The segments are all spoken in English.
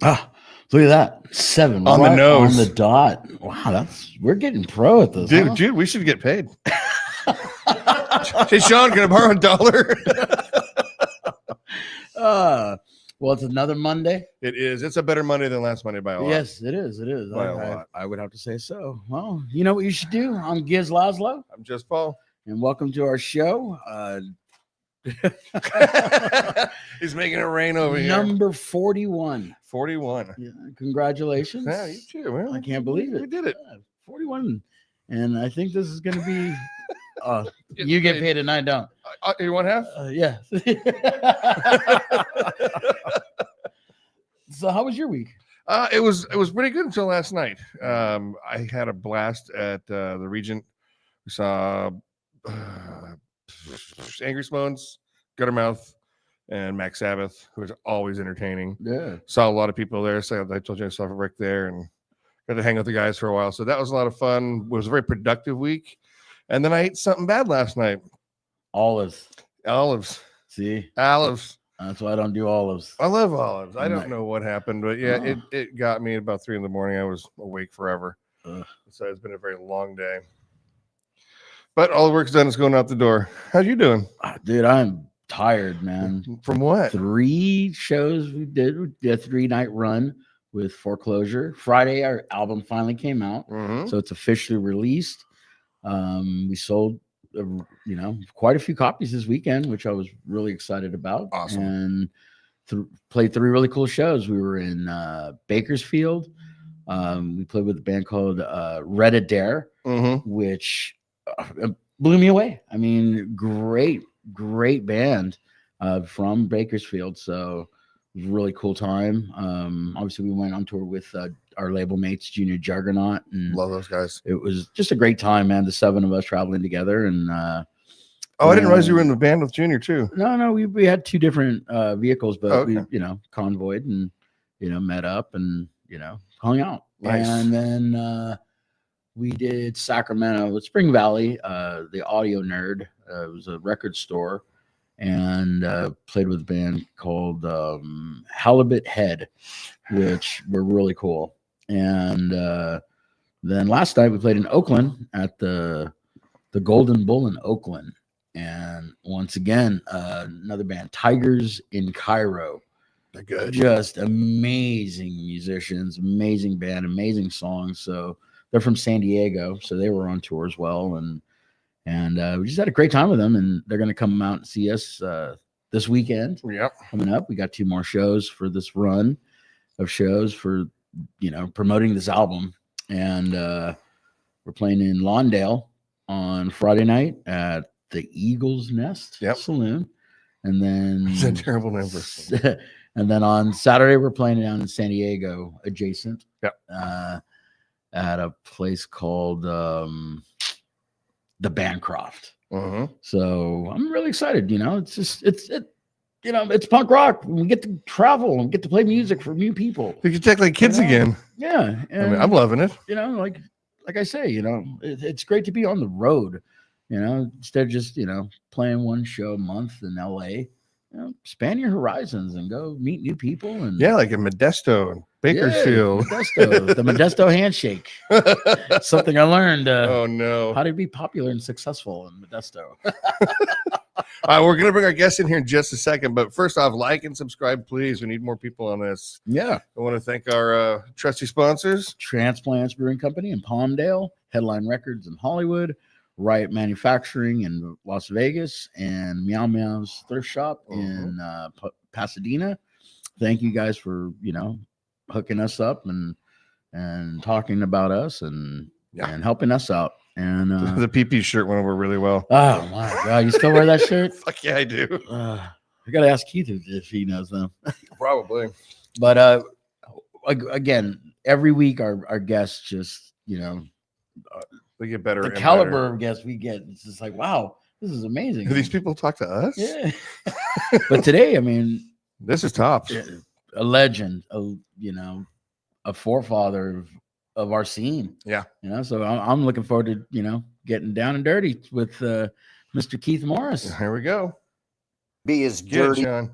Ah, look at that. 7 On the right nose. on the dot. Wow, we're getting pro at this, Dude, we should get paid. Hey, Sean, can I borrow $1? Well, it's another Monday. It is. It's a better Monday than last Monday by a lot. Yes, it is. It is. By a lot. I would have to say so. Well, you know what you should do? I'm Gizz Lazlo. I'm just Paul. And welcome to our show. He's making it rain over here. Number 41. 41. Yeah, congratulations. Yeah, you too, man. I can't believe it. We did it. 41. And I think this is going to be... you get paid and I don't. You want half? Yeah. So how was your week? It was pretty good until last night. I had a blast at the Regent. We saw Angry Smones, Guttermouth, and Max Sabbath, who is always entertaining. Yeah. Saw a lot of people there. So I told you I saw Rick there and got to hang with the guys for a while. So that was a lot of fun. It was a very productive week. And then I ate something bad last night. Olives. See? Olives. That's why I don't do olives. I love olives. I don't know what happened, but yeah, it got me at about 3 a.m. I was awake forever. So it's been a very long day. But all the work's done. Is going out the door. How you doing? Dude, I'm tired, man. From what? 3 shows we did. We did a 3-night run with Foreclosure. Friday, our album finally came out. Mm-hmm. So it's officially released. We sold, quite a few copies this weekend, which I was really excited about. Awesome. And played 3 really cool shows. We were in Bakersfield. We played with a band called Red Adair, which blew me away. I mean, great band from Bakersfield. So it was a really cool time. Obviously, we went on tour with our label mates, Junior Juggernaut, and love those guys. It was just a great time, man. The 7 of us traveling together, and I didn't realize you were in the band with Junior too. No, we had 2 different vehicles, but we convoyed and met up and hung out. Nice. And then we did Sacramento with Spring Valley, the Audio Nerd. It was a record store, and played with a band called Halibut Head, which were really cool. And then last night we played in Oakland at the Golden Bull in Oakland. And once again, another band, Tigers in Cairo. They're good. Just amazing musicians, amazing band, amazing songs. So they're from San Diego, so they were on tour as well. And we just had a great time with them. And they're going to come out and see us this weekend. Yep. Coming up, we got 2 more shows for this run of shows for promoting this album. And we're playing in Lawndale on Friday night at the Eagle's Nest Saloon. And then it's a terrible number. And then on Saturday we're playing down in San Diego adjacent. Yep. At a place called the Bancroft. So I'm really excited. It's just it's punk rock. We get to travel and get to play music for new people. You can take like kids again. Yeah. And, I'm loving it. Like I say, it's great to be on the road. Instead of just playing one show a month in LA, span your horizons and go meet new people. And like in Modesto and Bakersfield. The Modesto handshake. Something I learned. Oh no! How to be popular and successful in Modesto. All right, we're gonna bring our guests in here in just a second, but first off, like and subscribe, please. We need more people on this. Yeah, I want to thank our trusty sponsors: Transplants Brewing Company in Palmdale, Headline Records in Hollywood, Riot Manufacturing in Las Vegas, and Meow Meow's Thrift Shop in Pasadena. Thank you guys for hooking us up and talking about us and helping us out. And the PP shirt went over really well. Oh my god, you still wear that shirt? Fuck yeah, I do. I gotta ask Keith if he knows them. Probably. But again, every week our guests just we get better. The caliber of guests we get, it's just like, wow, this is amazing. Do these people talk to us? Yeah. But today, I mean, this is tops. A legend, a forefather of our scene. Yeah. So I'm looking forward to, getting down and dirty with Mr. Keith Morris. Here we go. Be as dirty. Sean.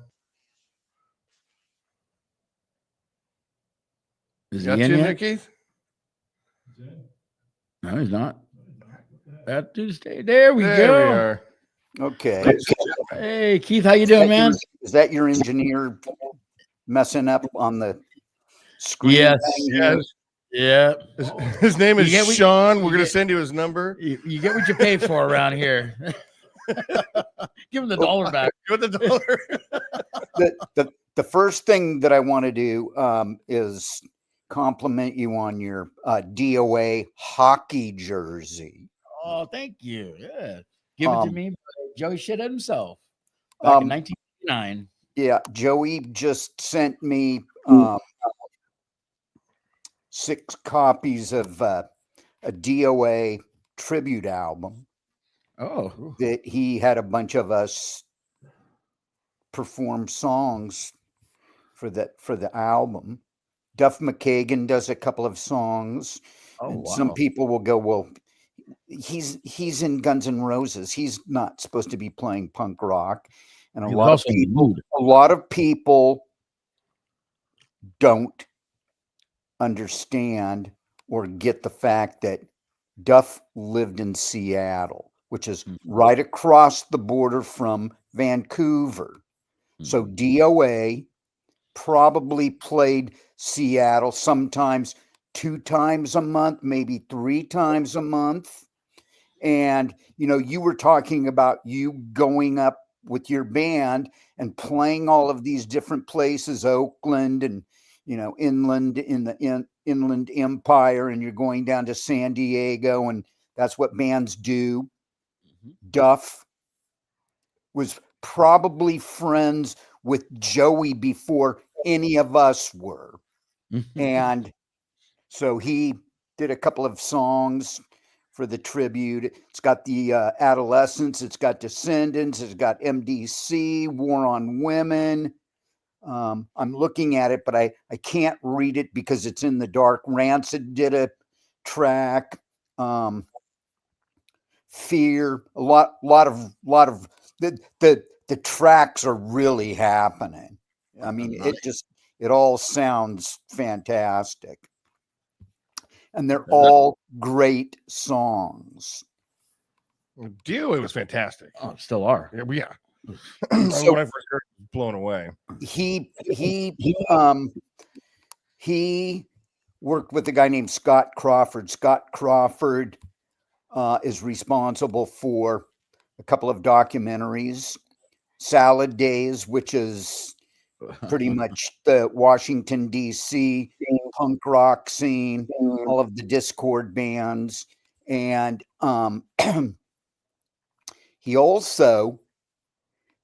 Is Got he in you, yet? there, Keith? No, he's not. That Tuesday. There we There go. we are. Okay. Hey, Keith, how you doing, man? Is that your engineer messing up on the screen? Yes. thing here? Yeah. His name is You get what- Sean. you We're going to get- send you his number. You get what you pay for around here. Give him the dollar back. Give the dollar. The first thing that I want to do is compliment you on your DOA hockey jersey. Oh, thank you. Yeah. Give it to me. Joey shit himself back in 1999. Yeah, Joey just sent me 6 copies of a DOA tribute album. Oh, that he had a bunch of us perform songs for the album. Duff McKagan does a couple of songs. And some people will go, well, he's in Guns N' Roses. He's not supposed to be playing punk rock. And a lot of people don't understand or get the fact that Duff lived in Seattle, which is right across the border from Vancouver. So DOA probably played Seattle sometimes 2 times a month, maybe 3 times a month. And, you were talking about you going up with your band and playing all of these different places, Oakland and, inland in the Inland Empire, and you're going down to San Diego, and that's what bands do. Duff was probably friends with Joey before any of us were. And so he did a couple of songs for the tribute. It's got the Adolescents, it's got Descendants, it's got MDC, War on Women. I'm looking at it, but I can't read it because it's in the dark. Rancid did a track. Fear, a lot of the tracks are really happening. I mean, it all sounds fantastic, and they're all great songs. DOA was fantastic. Oh, still are. Yeah. So, when I first heard it, I was blown away. He worked with a guy named Scott Crawford. Scott Crawford is responsible for a couple of documentaries, Salad Days, which is pretty much the Washington, D.C. punk rock scene, all of the Discord bands. And he also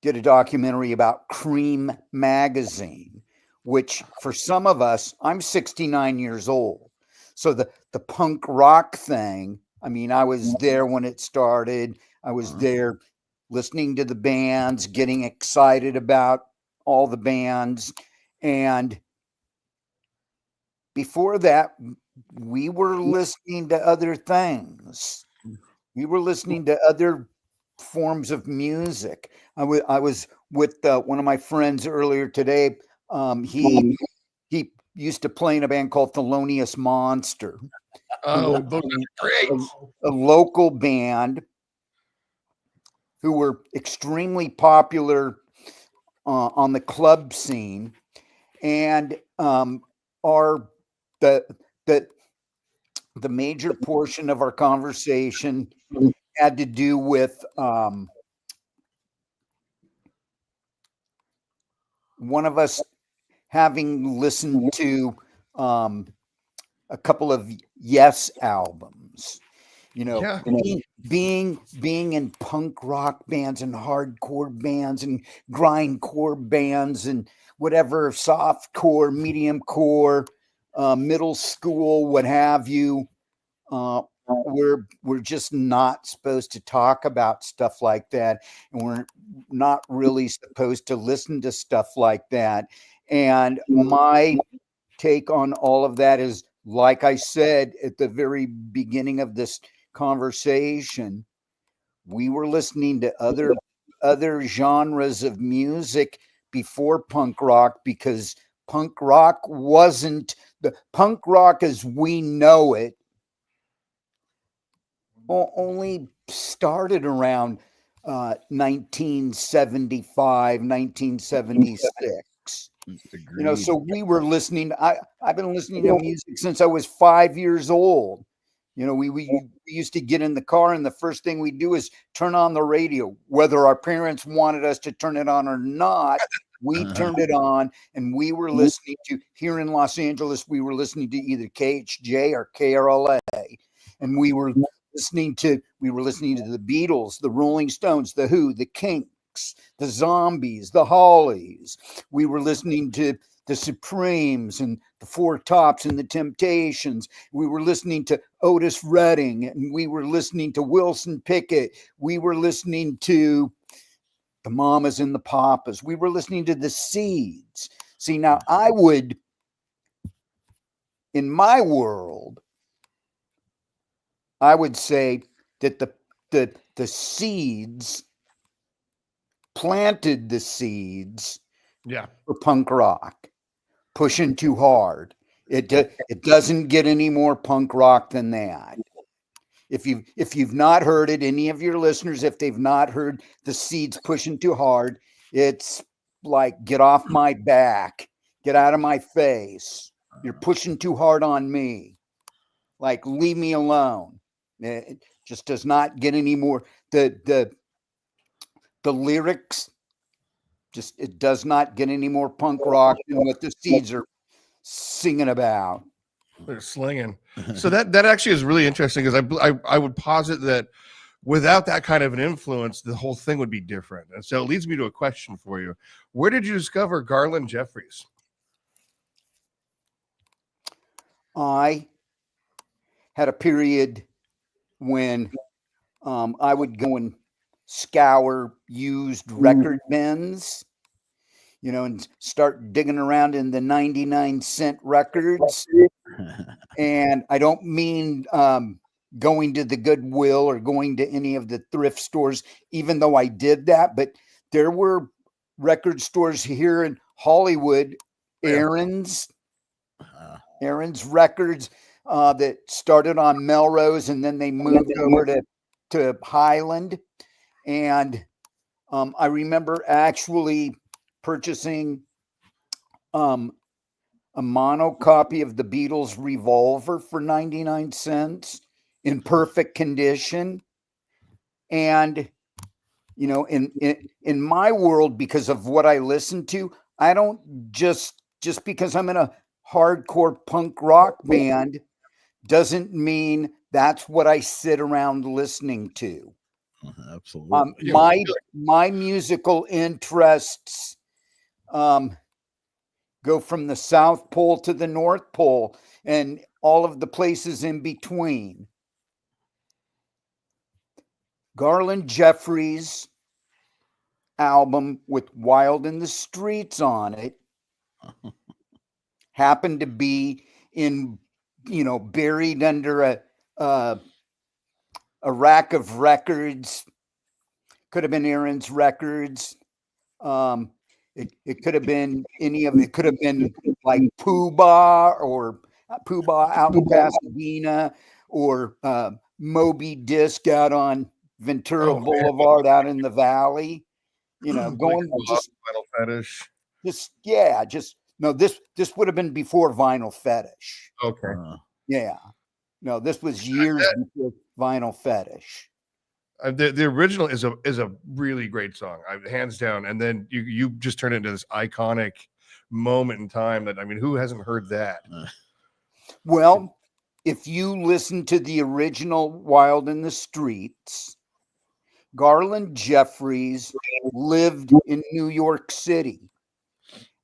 did a documentary about Cream magazine, which for some of us, I'm 69 years old. So the punk rock thing, I mean, I was there when it started. I was there listening to the bands, getting excited about all the bands. And before that, we were listening to other things. We were listening to other forms of music. I was with one of my friends earlier today. He used to play in a band called Thelonious Monster. Oh, those are great. A local band who were extremely popular on the club scene, and are the major portion of our conversation had to do with one of us having listened to a couple of Yes albums, being in punk rock bands and hardcore bands and grindcore bands and whatever, softcore, medium core, middle school, what have you. We're just not supposed to talk about stuff like that, and we're not really supposed to listen to stuff like that. And my take on all of that is, like I said at the very beginning of this conversation, we were listening to other genres of music before punk rock, because punk rock wasn't the punk rock as we know it only started around 1975, 1976. So we were listening. I've been listening to music since I was 5 years old. We used to get in the car, and the first thing we do is turn on the radio, whether our parents wanted us to turn it on or not. We turned it on, and we were listening to, here in Los Angeles, we were listening to either KHJ or KRLA, and we were listening to the Beatles, the Rolling Stones, the Who, the Kinks, the Zombies, the Hollies. We were listening to the Supremes and the Four Tops and the Temptations. We were listening to Otis Redding, and we were listening to Wilson Pickett. We were listening to the Mamas and the Papas. We were listening to the Seeds. See, now in my world, I would say that the Seeds planted the seeds for punk rock. Pushing Too Hard. It doesn't get any more punk rock than that. If you've not heard it, any of your listeners, if they've not heard the Seeds Pushing Too Hard, it's like, get off my back, get out of my face. You're pushing too hard on me. Like, leave me alone. It just does not get any more. The lyrics, it does not get any more punk rock than what the Seeds are singing about. They're slinging. So that actually is really interesting, because I would posit that without that kind of an influence, the whole thing would be different. And so it leads me to a question for you. Where did you discover Garland Jeffries? I had a period when I would go and scour used record bins, and start digging around in the 99-cent records. And I don't mean going to the Goodwill or going to any of the thrift stores, even though I did that. But there were record stores here in Hollywood, Aaron's Records, that started on Melrose, and then they moved over to Highland. And I remember actually purchasing a mono copy of the Beatles' Revolver for 99 cents in perfect condition. And, in my world, because of what I listen to, I don't just because I'm in a hardcore punk rock band doesn't mean that's what I sit around listening to. Absolutely. My musical interests go from the South Pole to the North Pole and all of the places in between. Garland Jeffries' album with Wild in the Streets on it happened to be buried under a rack of records. Could have been Aaron's Records. It could have been it could have been like Pooh Bah out in Pasadena, or Moby Disc out on Ventura Boulevard out in the valley. Going just Vinyl Fetish. This would have been before Vinyl Fetish. Okay. No, this was years before Vinyl Fetish. The original is a really great song, hands down. And then you just turn it into this iconic moment in time that, who hasn't heard that? Well, if you listen to the original Wild in the Streets, Garland Jeffries lived in New York City,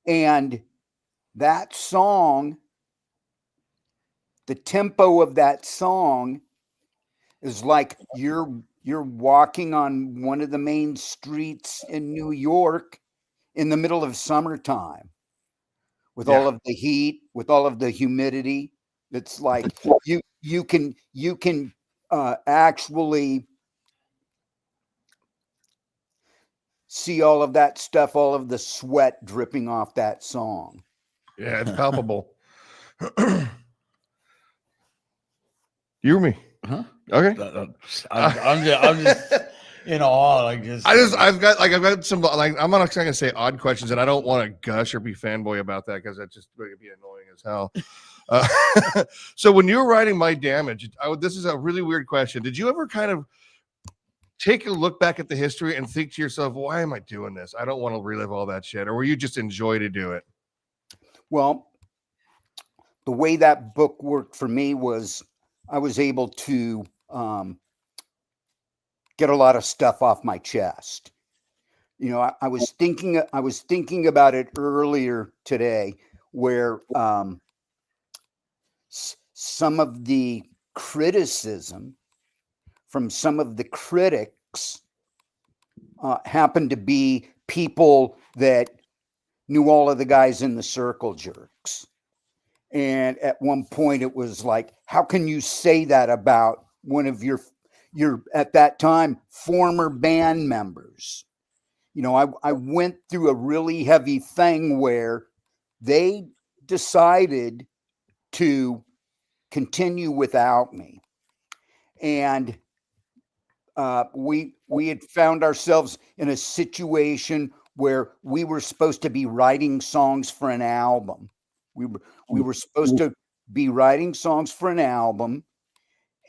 and that song, the tempo of that song is like you're walking on one of the main streets in New York in the middle of summertime with all of the heat, with all of the humidity. It's like you can actually see all of that stuff, all of the sweat dripping off that song. Yeah, it's palpable. You or me? Huh? Okay. I'm just in awe. I've got some, like, I'm not going to say odd questions, and I don't want to gush or be fanboy about that because that's just going to be annoying as hell. So when you were writing My Damage, this is a really weird question. Did you ever kind of take a look back at the history and think to yourself, why am I doing this? I don't want to relive all that shit. Or were you just enjoy to do it? Well, the way that book worked for me was I was able to get a lot of stuff off my chest. You know, I was thinking about it earlier today, where some of the criticism from some of the critics happened to be people that knew all of the guys in the Circle Jerks. And at one point it was like, how can you say that about one of your at that time former band members? You know, I went through a really heavy thing where they decided to continue without me. And we had found ourselves in a situation where we were supposed to be writing songs for an album. We were supposed to be writing songs for an album,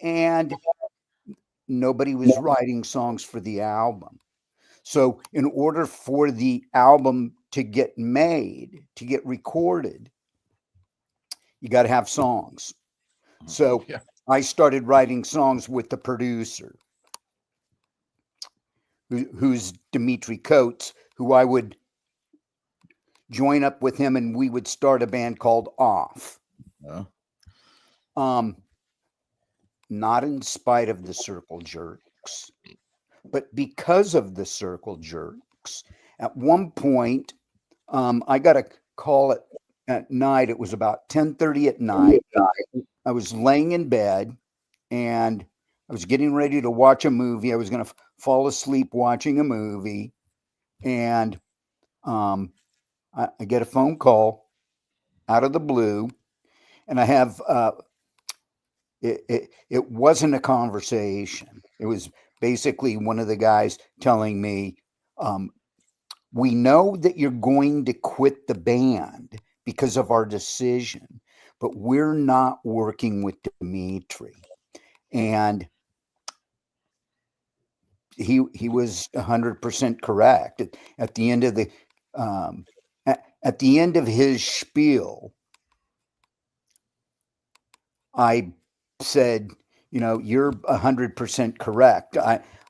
and nobody was writing songs for the album. So in order for the album to get made, to get recorded, you got to have songs. So I started writing songs with the producer, who's Dimitri Coates, who I would join up with him, and we would start a band called Off. Not in spite of the Circle Jerks, but because of the Circle Jerks. At one point, I got a call at night. It was about 10:30 at night. I was laying in bed, and I was getting ready to watch a movie. I was going to fall asleep watching a movie, and I get a phone call out of the blue, and I have it wasn't a conversation. It was basically one of the guys telling me, we know that you're going to quit the band because of our decision, but we're not working with Dimitri. And he was 100% correct. At the end of the at the end of his spiel, I said, you know, you're 100% correct.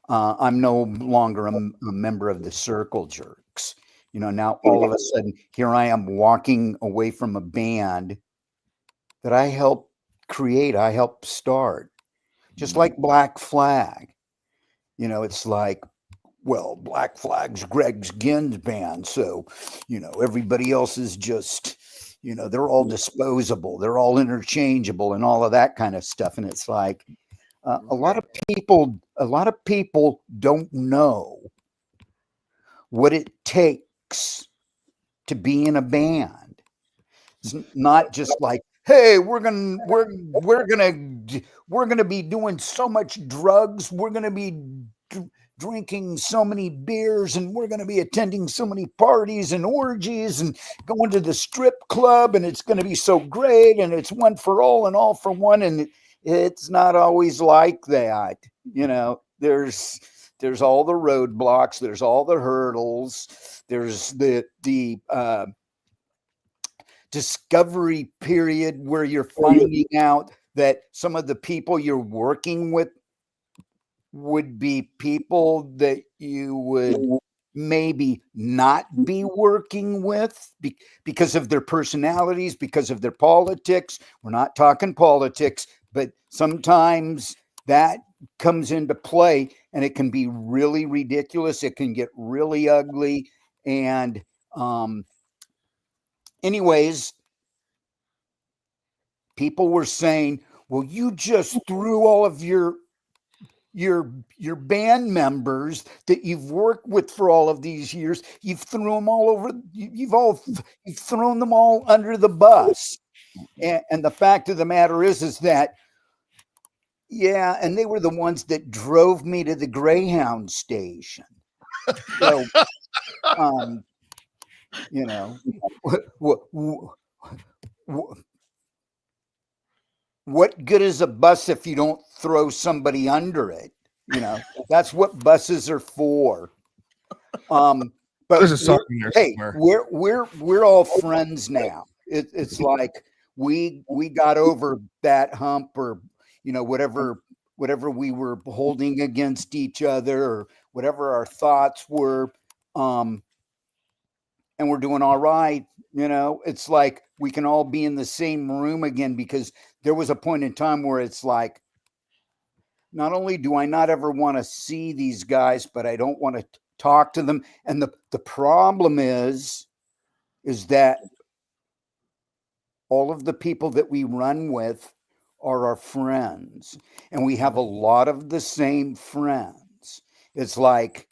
I'm no longer a member of the Circle Jerks. You know, now all of a sudden here I am walking away from a band that I helped create, I helped start, just like Black Flag. You know, it's like, well, Black Flag's Greg's Ginn's band, so, you know, everybody else is just, you know, they're all disposable, they're all interchangeable, and all of that kind of stuff. And it's like, a lot of people don't know what it takes to be in a band. It's not just like, hey, we're gonna be doing so much drugs, we're gonna be drinking so many beers, and we're gonna be attending so many parties and orgies and going to the strip club, and it's gonna be so great, and it's one for all and all for one. And it's not always like that. You know, there's all the roadblocks, there's all the hurdles, there's the discovery period where you're finding out that some of the people you're working with would be people that you would maybe not be working with because of their personalities, because of their politics. We're not talking politics, but sometimes that comes into play, and it can be really ridiculous. It can get really ugly. And anyways, people were saying, well, you just threw all of your band members that you've worked with for all of these years, you've thrown them all over, you've thrown them all under the bus. And the fact of the matter is that, yeah, and they were the ones that drove me to the Greyhound station. So, you know, what good is a bus if you don't throw somebody under it? You know, that's what buses are for. But There's a song in there hey, somewhere. we're all friends now. It's like we got over that hump, or whatever we were holding against each other, or whatever our thoughts were, and we're doing all right. It's like we can all be in the same room again, because there was a point in time where it's like, not only do I not ever want to see these guys, but I don't want to talk to them. And the problem is that all of the people that we run with are our friends, and we have a lot of the same friends. It's like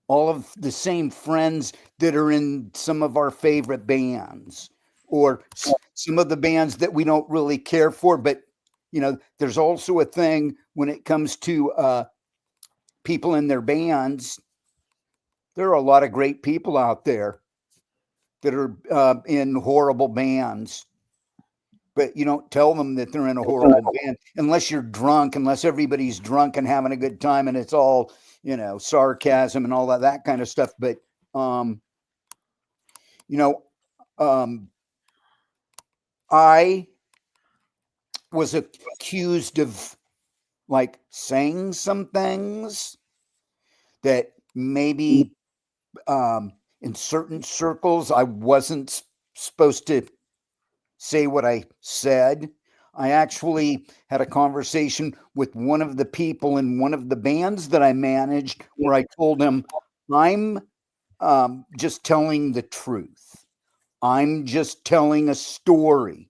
all of the same friends that are in some of our favorite bands, or some of the bands that we don't really care for. But there's also a thing when it comes to people in their bands. There are a lot of great people out there that are in horrible bands, but you don't tell them that they're in a horrible band unless you're drunk, unless everybody's drunk and having a good time, and it's all sarcasm and all that kind of stuff. But I was accused of like saying some things that maybe in certain circles I wasn't supposed to say what I said. I actually had a conversation with one of the people in one of the bands that I managed, where I told him, I'm just telling the truth. I'm just telling a story,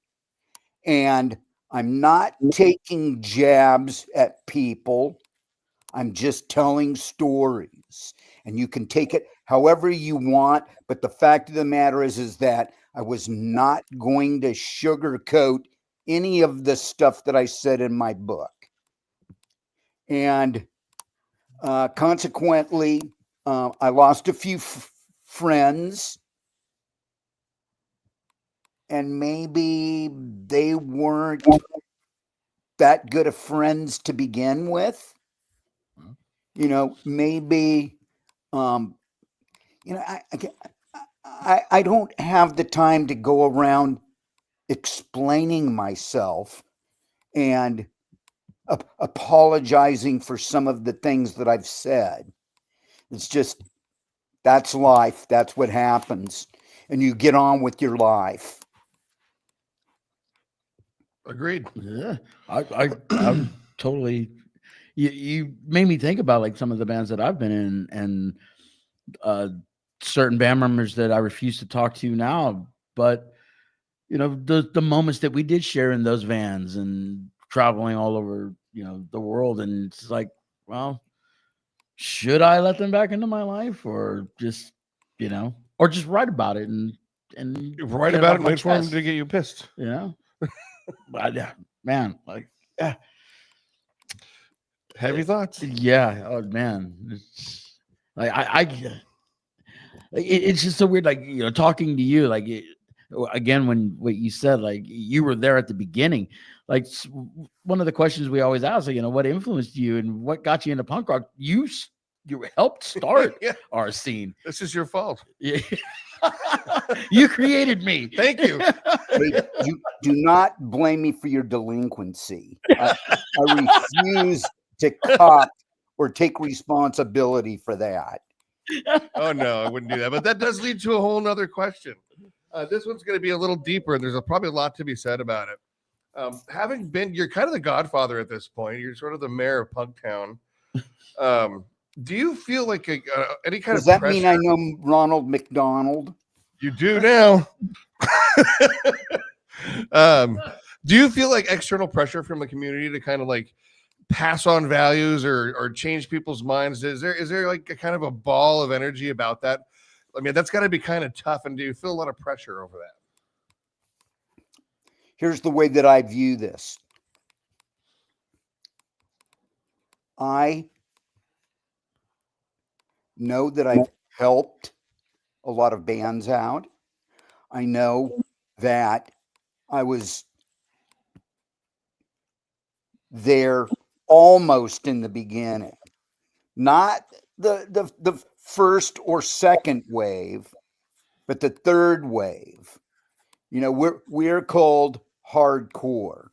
and I'm not taking jabs at people. I'm just telling stories, and you can take it however you want. But the fact of the matter is that I was not going to sugarcoat any of the stuff that I said in my book. And consequently, I lost a few friends, and maybe they weren't that good of friends to begin with. Maybe, I don't have the time to go around explaining myself and apologizing for some of the things that I've said. It's just, that's life. That's what happens. And you get on with your life. Agreed. Yeah, I'm totally. You made me think about like some of the bands that I've been in, and certain band members that I refuse to talk to now. But the moments that we did share in those vans and traveling all over the world, and it's like, well, should I let them back into my life, or just or just write about it and write about it and wait for them to get you pissed? Man, like, yeah. Heavy thoughts. Yeah. Oh man, it's like it's just so weird. Like talking to you, like again, when what you said, like you were there at the beginning. Like one of the questions we always ask, like, what influenced you and what got you into punk rock? You helped start our scene. This is your fault. Yeah. You created me. Thank you. Hey, you do not blame me for your delinquency. I refuse to cop or take responsibility for that. Oh no, I wouldn't do that. But that does lead to a whole nother question. This one's going to be a little deeper, and there's probably a lot to be said about it. Having been, you're kind of the godfather at this point. You're sort of the mayor of Punktown. Do you feel like any kind Does of that pressure? mean I know Ronald McDonald? You do now. Do you feel like external pressure from the community to kind of like pass on values or change people's minds? Is there like a kind of a ball of energy about that? I mean, that's got to be kind of tough. And do you feel a lot of pressure over that? here's the way that I view this. I know that I've helped a lot of bands out. I know that I was there almost in the beginning, not the first or second wave, but the third wave. You know, we're called hardcore.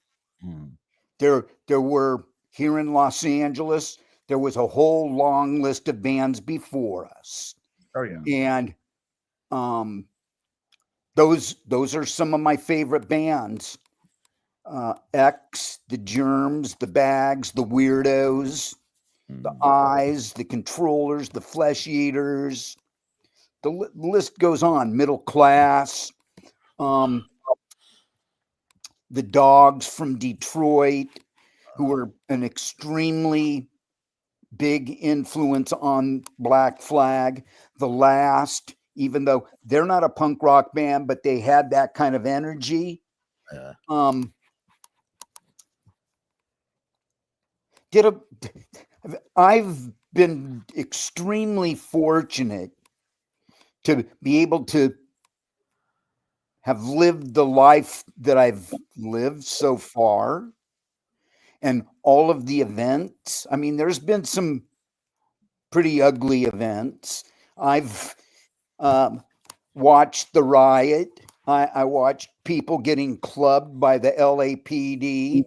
There were here in Los Angeles, there was a whole long list of bands before us. Oh yeah. And those are some of my favorite bands. X, the Germs, the Bags, the Weirdos, the Eyes, the Controllers, the Flesh Eaters. The list goes on. Middle Class, the Dogs from Detroit, who were an extremely big influence on Black Flag. The Last, even though they're not a punk rock band, but they had that kind of energy. I've been extremely fortunate to be able to have lived the life that I've lived so far, and all of the events. I mean, there's been some pretty ugly events. I've watched the riot. I watched people getting clubbed by the LAPD.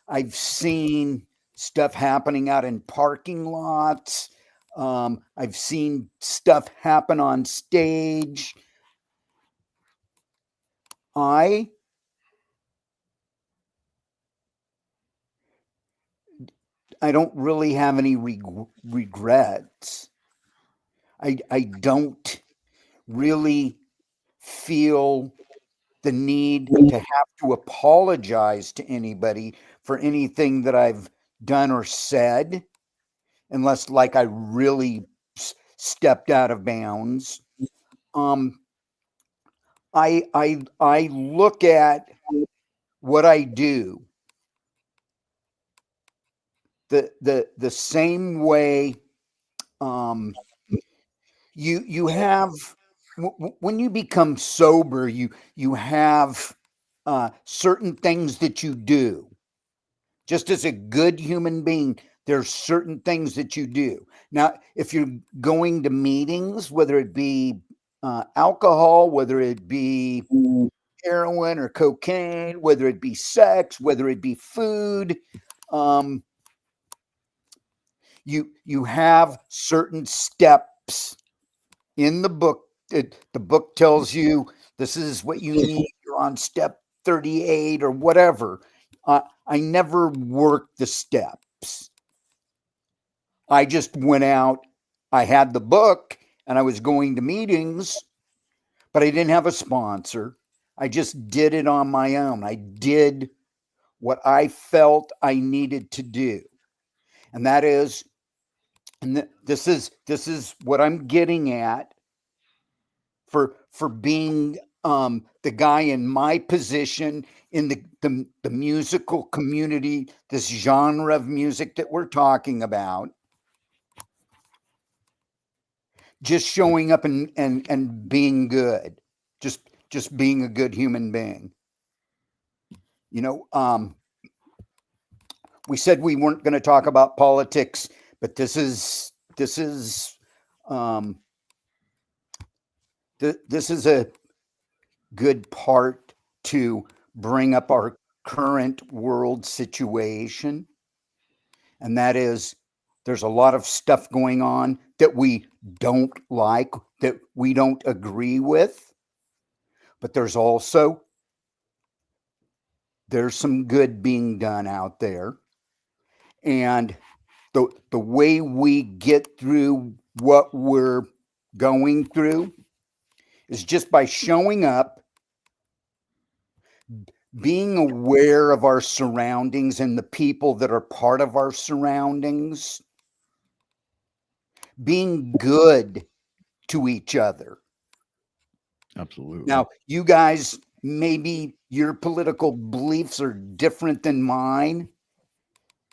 I've seen stuff happening out in parking lots. I've seen stuff happen on stage. I don't really have any regrets. I don't really feel the need to have to apologize to anybody for anything that I've done or said, unless like I really stepped out of bounds. I look at what I do the same way. You have, when you become sober, you have certain things that you do. Just as a good human being, there's certain things that you do. Now, if you're going to meetings, whether it be alcohol, whether it be heroin or cocaine, whether it be sex, whether it be food, you have certain steps in the book. The book tells you this is what you need. You're on step 38 or whatever. I never worked the steps. I just went out. I had the book and I was going to meetings, but I didn't have a sponsor. I just did it on my own. I did what I felt I needed to do. And that is, and this is what I'm getting at for being the guy in my position in the musical community, this genre of music that we're talking about. Just showing up and being good, just being a good human being. You know, we said we weren't going to talk about politics, but this is a good part to bring up our current world situation. And that is, there's a lot of stuff going on that we don't like, that we don't agree with. But there's some good being done out there. And the way we get through what we're going through is just by showing up, being aware of our surroundings and the people that are part of our surroundings, being good to each other. Absolutely. Now, you guys maybe your political beliefs are different than mine,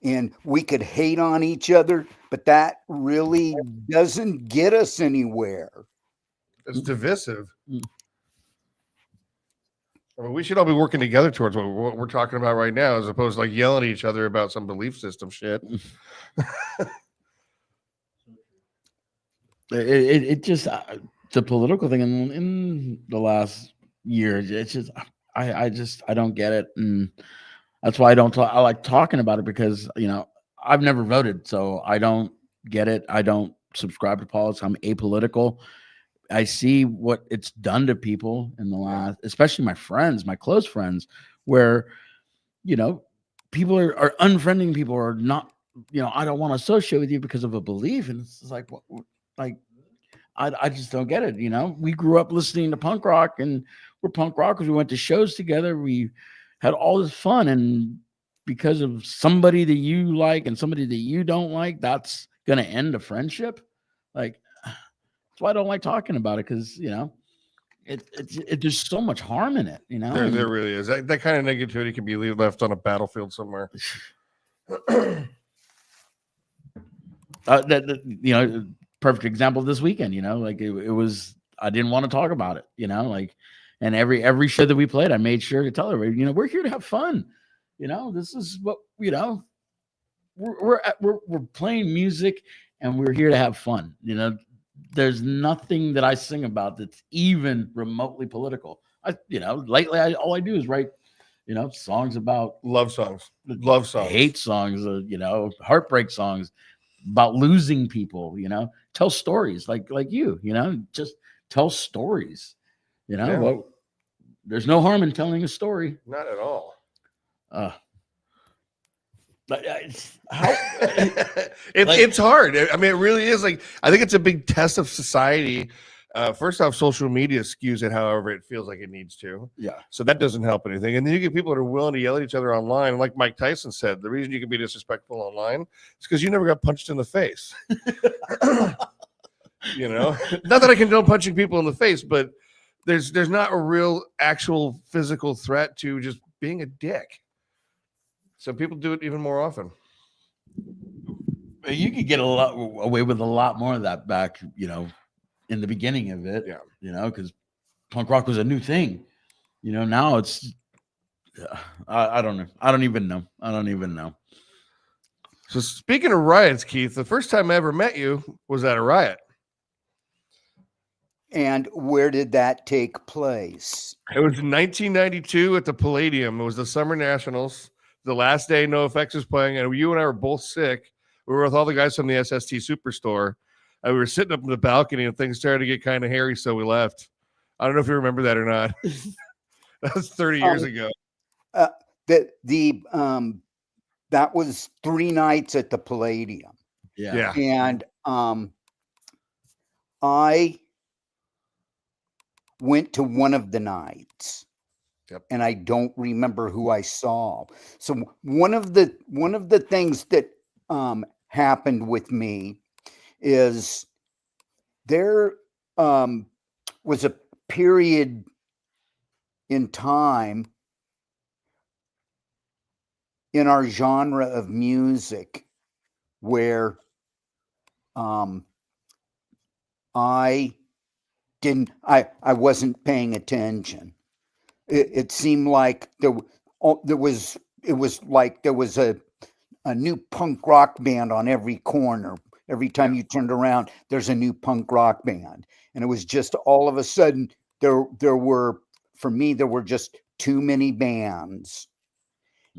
and we could hate on each other, but that really doesn't get us anywhere. It's divisive. Mm. I mean, we should all be working together towards what we're talking about right now, as opposed to like yelling at each other about some belief system shit. It just the political thing in the last year. It's just I don't get it, and that's why I don't talk. I like talking about it because I've never voted, so I don't get it. I don't subscribe to politics. I'm apolitical. I see what it's done to people in the last, especially my friends, my close friends, where people are unfriending people or not. I don't want to associate with you because of a belief, and it's like like I just don't get it. We grew up listening to punk rock, and we're punk rockers. We went to shows together. We had all this fun, and because of somebody that you like and somebody that you don't like, that's gonna end a friendship. Like, that's why I don't like talking about it, because there's so much harm in it. There really is. That kind of negativity can be left on a battlefield somewhere. Perfect example this weekend. Like it was. I didn't want to talk about it. And every show that we played, I made sure to tell everybody, we're here to have fun. This is what we're playing music, and we're here to have fun. There's nothing that I sing about that's even remotely political. Lately all I do is write, songs about love songs, hate songs, heartbreak songs about losing people, tell stories like you, just tell stories, there's no harm in telling a story. Not at all. But it's hard. I mean, it really is. Like, I think it's a big test of society. First off, social media skews it however it feels like it needs to. Yeah. So that doesn't help anything. And then you get people that are willing to yell at each other online. And like Mike Tyson said, the reason you can be disrespectful online is because you never got punched in the face. Not that I condone punching people in the face, but there's not a real actual physical threat to just being a dick. So people do it even more often. You could get away with a lot more of that back, in the beginning of it. Yeah. Because punk rock was a new thing. Now it's, I don't know. I don't even know. So speaking of riots, Keith, the first time I ever met you was at a riot. And where did that take place? It was in 1992 at the Palladium. It was the Summer Nationals. The last day NoFX was playing, and you and I were both sick. We were with all the guys from the SST Superstore, and we were sitting up in the balcony, and things started to get kind of hairy, so we left. I don't know if you remember that or not. That was 30 years ago. That was 3 nights at the Palladium. Yeah. And I went to one of the nights. Yep. And I don't remember who I saw. So one of the things that happened with me is there was a period in time in our genre of music where I wasn't paying attention. It seemed like there was a new punk rock band on every corner. Every time you turned around, there's a new punk rock band. And it was just all of a sudden there were just too many bands.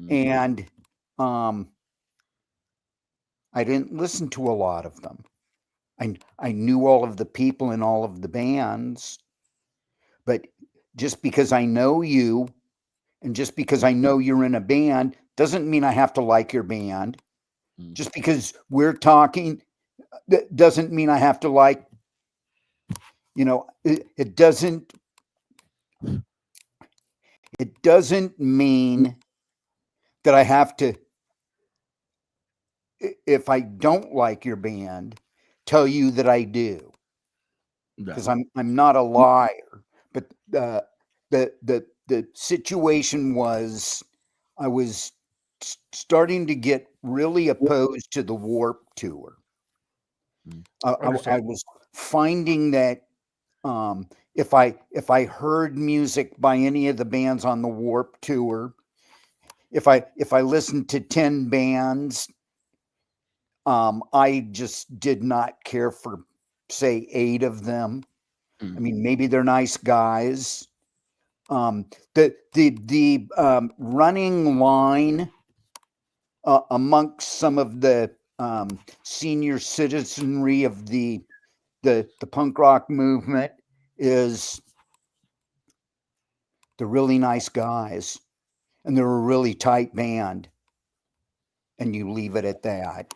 And I didn't listen to a lot of them. I knew all of the people in all of the bands, but just because I know you and just because I know you're in a band doesn't mean I have to like your band. Just because we're talking doesn't mean I have to like, it doesn't mean that I have to, if I don't like your band, tell you that I do. Because I'm not a liar. But the the situation was I was starting to get really opposed to the Warp Tour. I was finding that if I heard music by any of the bands on the Warp Tour, if I listened to 10 bands, I just did not care for, say, 8 of them. I mean, maybe they're nice guys. The running line amongst some of the senior citizenry of the punk rock movement is they're really nice guys, and they're a really tight band, and you leave it at that.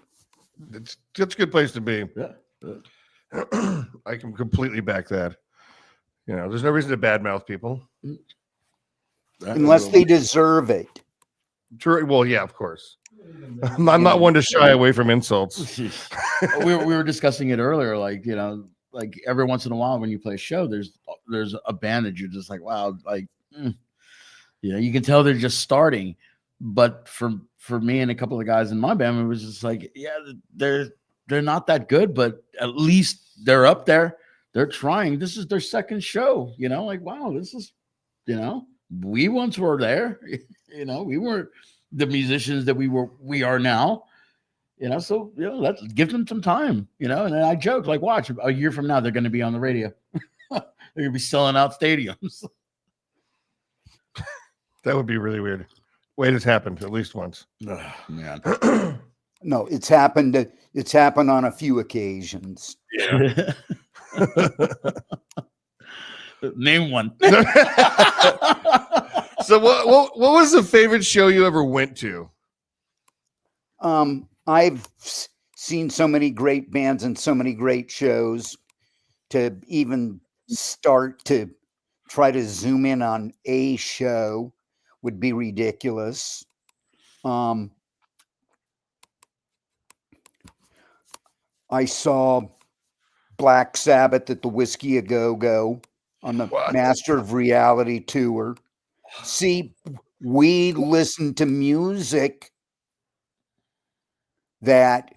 It's a good place to be. Yeah. I can completely back that. There's no reason to badmouth people. Unless they deserve it. True. Well, yeah, of course. I'm not one to shy away from insults. we were discussing it earlier, like every once in a while when you play a show, there's a band that you're just like, wow, like you can tell they're just starting. But for me and a couple of guys in my band, it was just like, yeah, they're not that good, but at least they're up there. They're trying. This is their second show, like, wow, this is, we once were there, we weren't the musicians that we are now, so, let's give them some time, and then I joke, like, watch, a year from now, they're going to be on the radio. They're going to be selling out stadiums. That would be really weird. Wait, it's happened at least once. Oh, man. No, it's happened. It's happened on a few occasions. Yeah. Name one. So what was the favorite show you ever went to? I've seen so many great bands and so many great shows to even start to try to zoom in on a show would be ridiculous. I saw Black Sabbath at the Whiskey A Go-Go on the Master of Reality tour. See, we listened to music that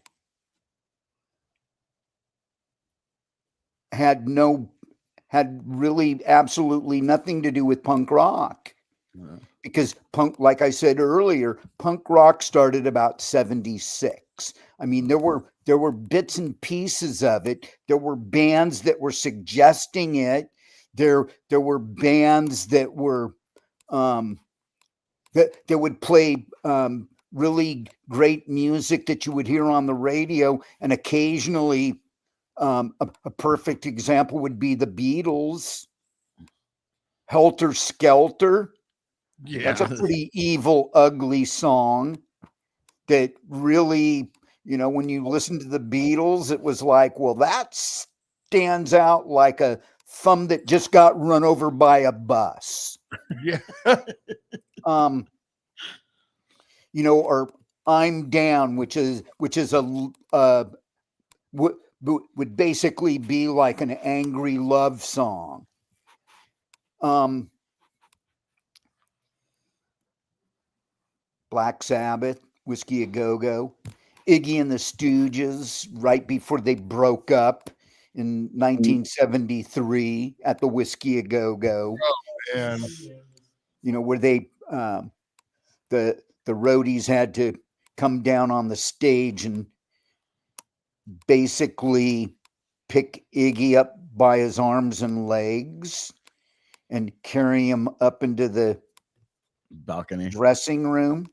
had really absolutely nothing to do with punk rock. Because punk, like I said earlier, punk rock started about 76. I mean, there were bits and pieces of it. There were bands that were suggesting it. There were bands that were that would play really great music that you would hear on the radio, and occasionally a perfect example would be the Beatles. Helter Skelter. Yeah, that's a pretty evil, ugly song that really, when you listen to the Beatles, it was like, well, that stands out like a thumb that just got run over by a bus. Yeah. Or I'm Down, which is would basically be like an angry love song. Black Sabbath, Whiskey A Go-Go, Iggy and the Stooges, right before they broke up in 1973 at the Whiskey A Go-Go. Oh, man. Where they the roadies had to come down on the stage and basically pick Iggy up by his arms and legs and carry him up into the balcony dressing room.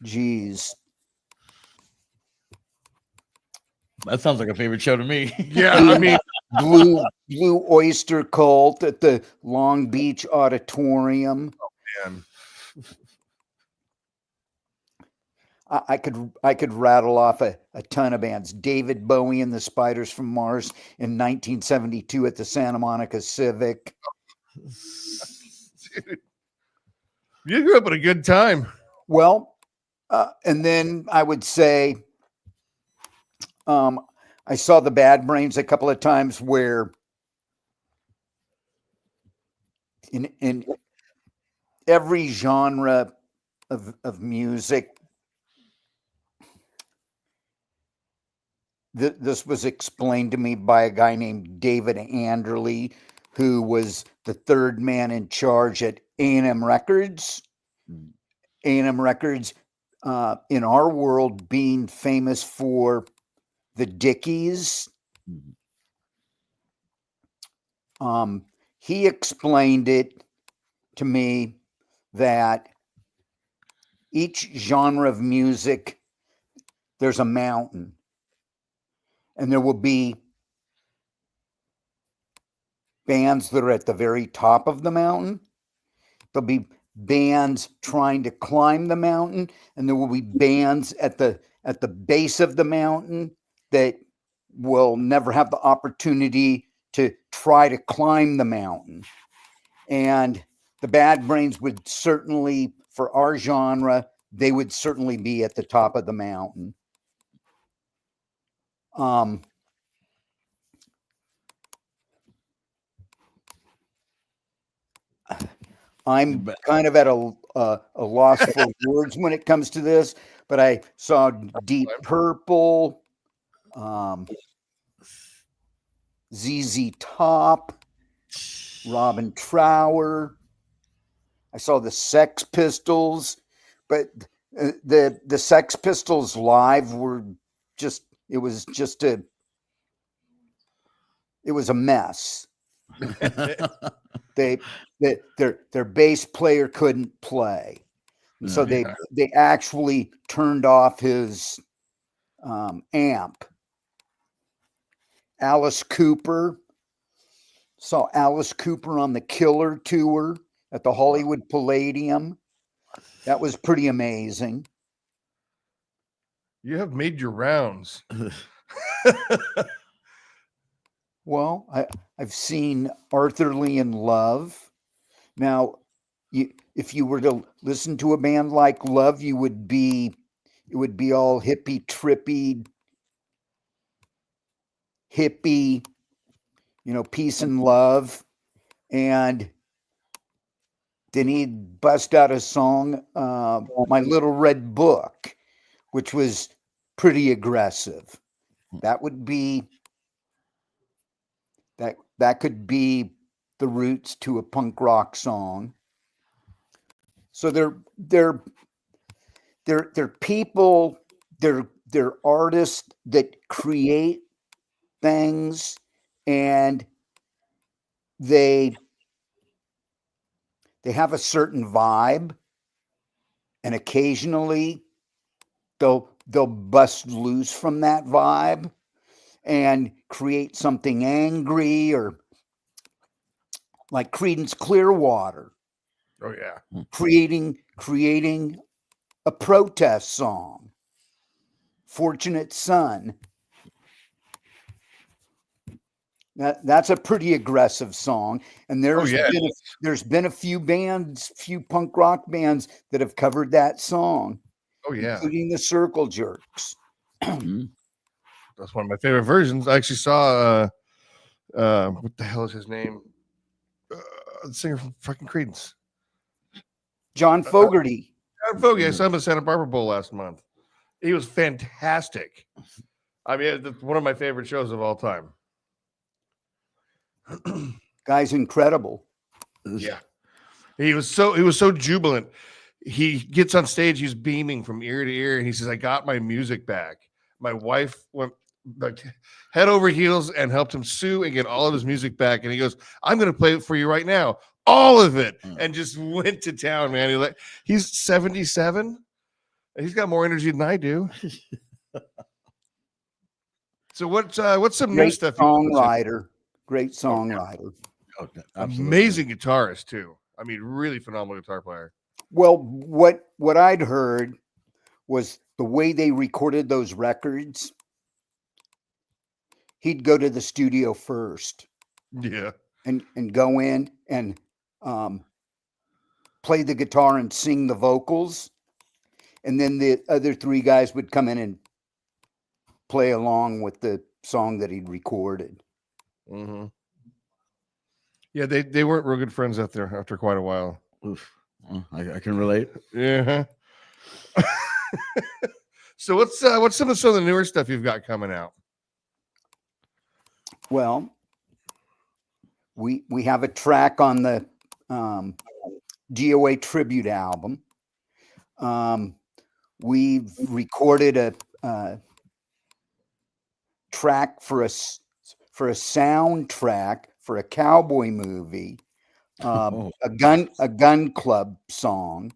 Geez. That sounds like a favorite show to me. Yeah, I mean, Blue Oyster Cult at the Long Beach Auditorium. Oh, man. I could rattle off a ton of bands. David Bowie and the Spiders from Mars in 1972 at the Santa Monica Civic. You grew up at a good time. Well, and then I would say I saw the Bad Brains a couple of times where in every genre of music, this was explained to me by a guy named David Anderley, who was the third man in charge at A&M Records. A&M Records, in our world, being famous for the Dickies. He explained it to me that each genre of music, there's a mountain, and there will be bands that are at the very top of the mountain. There'll be bands trying to climb the mountain, and there will be bands at the base of the mountain that will never have the opportunity to try to climb the mountain. And the Bad Brains would certainly, for our genre, they would certainly be at the top of the mountain. I'm kind of at a loss for words when it comes to this, but I saw Deep Purple, ZZ Top, Robin Trower. I saw the Sex Pistols, but the Sex Pistols live were it was a mess. Their bass player couldn't play, and so they actually turned off his amp. Alice Cooper, saw Alice Cooper on the Killer tour at the Hollywood Palladium. That was pretty amazing. You have made your rounds. Well, I've seen Arthur Lee in Love. Now, if you were to listen to a band like Love, it would be all hippie, peace and love. And then he'd bust out a song, My Little Red Book, which was pretty aggressive. That would be that could be the roots to a punk rock song. So they're people, they're artists that create things, and they have a certain vibe, and occasionally they'll bust loose from that vibe and create something angry, or like Creedence Clearwater. Oh yeah. Creating a protest song. Fortunate Son. That's a pretty aggressive song, and there's been a few punk rock bands that have covered that song. Oh yeah, including the Circle Jerks. That's one of my favorite versions. I actually saw what the hell is his name? The singer from fucking Creedence. John Fogerty. John Fogerty. I saw him at Santa Barbara Bowl last month. He was fantastic. I mean, it's one of my favorite shows of all time. Guy's incredible. Yeah. He was so jubilant. He gets on stage, he's beaming from ear to ear, and he says, I got my music back. My wife went like head over heels and helped him sue and get all of his music back. And he goes, I'm going to play it for you right now. All of it. And just went to town, man. He's 77. And he's got more energy than I do. So what's some new stuff? Great songwriter. Oh, amazing guitarist too. I mean, really phenomenal guitar player. Well, what I'd heard was the way they recorded those records. He'd go to the studio first. Yeah. And go in and play the guitar and sing the vocals. And then the other three guys would come in and play along with the song that he'd recorded. Mm-hmm. Yeah, they weren't real good friends after quite a while. Oof. Well, I can relate. Yeah. So what's some of the newer stuff you've got coming out? Well, we have a track on the DOA tribute album. We've recorded a track for a soundtrack for a cowboy movie, Oh. a gun club song,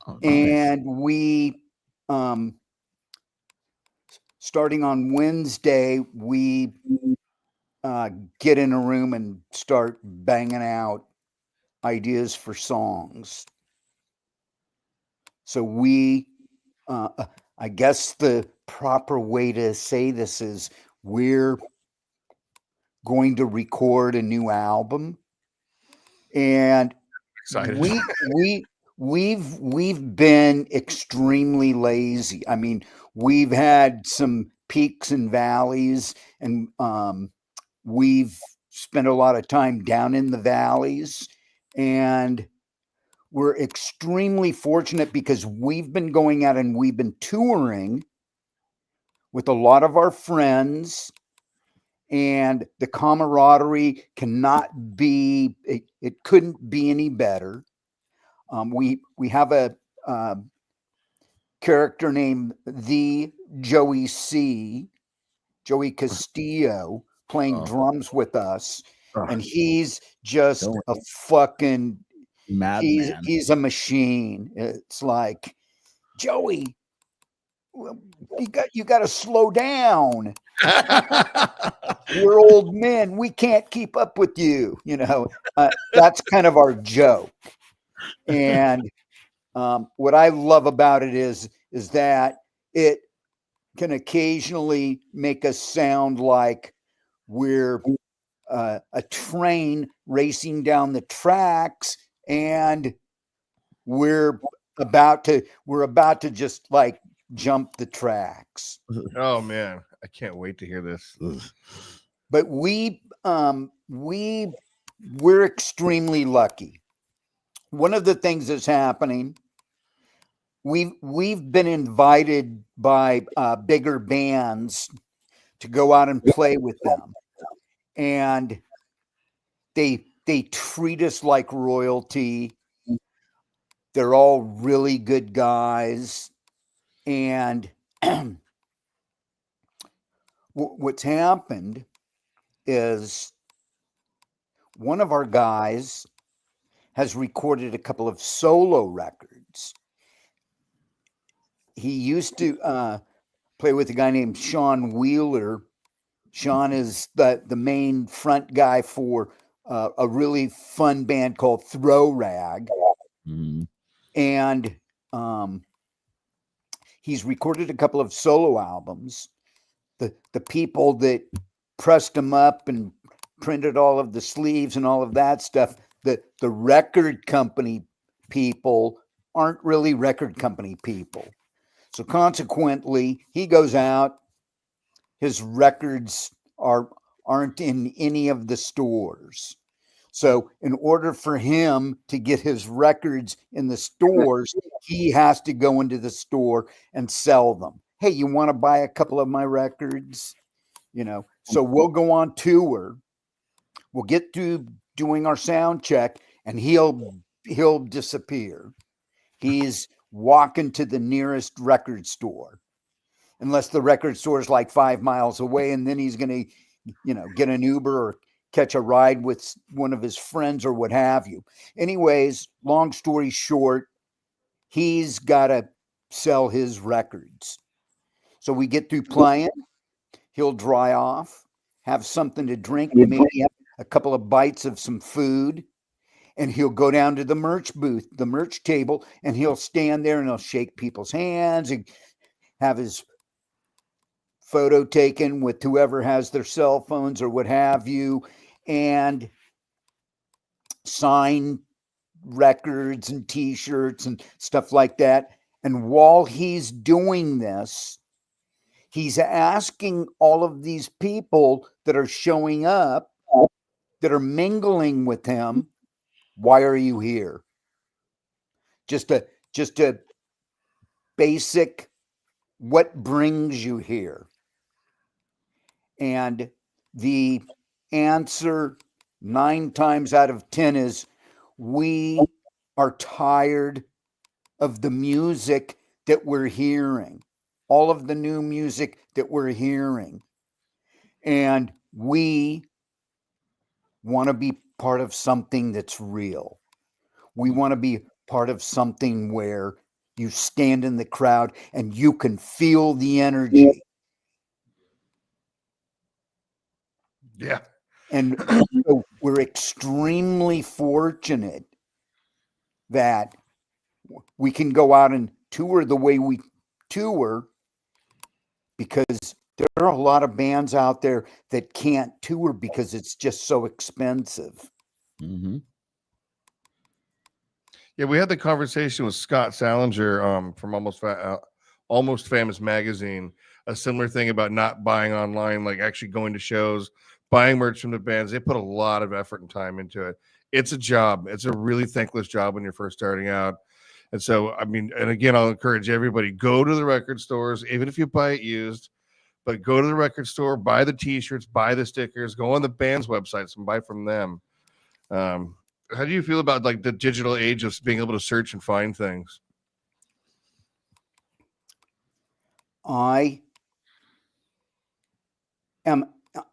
Oh, nice. and we starting on Wednesday we get in a room and start banging out ideas for songs. So we, I guess the proper way to say this is we're going to record a new album, and Excited. we've been extremely lazy. I mean, we've had some peaks and valleys, and we've spent a lot of time down in the valleys, and we're extremely fortunate because we've been going out and we've been touring with a lot of our friends, and the camaraderie cannot be, it couldn't be any better. We have a character named the Joey Castillo, playing drums with us, and he's just a fucking madman. He's a machine. It's like, Joey, you got to slow down. We're old men. We can't keep up with you. That's kind of our joke. And what I love about it is that it can occasionally make us sound like we're a train racing down the tracks, and we're about to just like jump the tracks. Oh man, I can't wait to hear this. But we're extremely lucky. One of the things that's happening, we've been invited by bigger bands to go out and play with them, and they treat us like royalty. They're all really good guys, and what's happened is one of our guys has recorded a couple of solo records. He used to play with a guy named Sean Wheeler. Sean is the main front guy for a really fun band called Throw Rag. Mm-hmm. And he's recorded a couple of solo albums. The people that pressed him up and printed all of the sleeves and all of that stuff, the record company people aren't really record company people. So consequently, he goes out, his records aren't in any of the stores. So in order for him to get his records in the stores, he has to go into the store and sell them. Hey, you want to buy a couple of my records? So we'll go on tour. We'll get to doing our sound check, and he'll disappear. He's walking to the nearest record store, unless the record store is like 5 miles away, and then he's going to, get an Uber or catch a ride with one of his friends or what have you. Anyways, long story short, he's got to sell his records. So we get through playing, he'll dry off, have something to drink, maybe have a couple of bites of some food, and he'll go down to the merch booth, the merch table, and he'll stand there and he'll shake people's hands and have his photo taken with whoever has their cell phones or what have you, and sign records and t-shirts and stuff like that. And while he's doing this, he's asking all of these people that are showing up that are mingling with him, why are you here? Just a basic, what brings you here? And the answer 9 times out of 10 is we are tired of the music that we're hearing, all of the new music that we're hearing. And we want to be part of something that's real. We want to be part of something where you stand in the crowd and you can feel the energy. Yeah. And so we're extremely fortunate that we can go out and tour the way we tour, because there are a lot of bands out there that can't tour because it's just so expensive. Mm-hmm. Yeah, we had the conversation with Scott Salinger from Almost Famous magazine, a similar thing about not buying online, like actually going to shows, buying merch from the bands. They put a lot of effort and time into it. It's a job. It's a really thankless job when you're first starting out. And so, I mean, and again, I'll encourage everybody, go to the record stores, even if you buy it used, but go to the record store, buy the t-shirts, buy the stickers, go on the band's websites and buy from them. How do you feel about like the digital age of being able to search and find things? I'm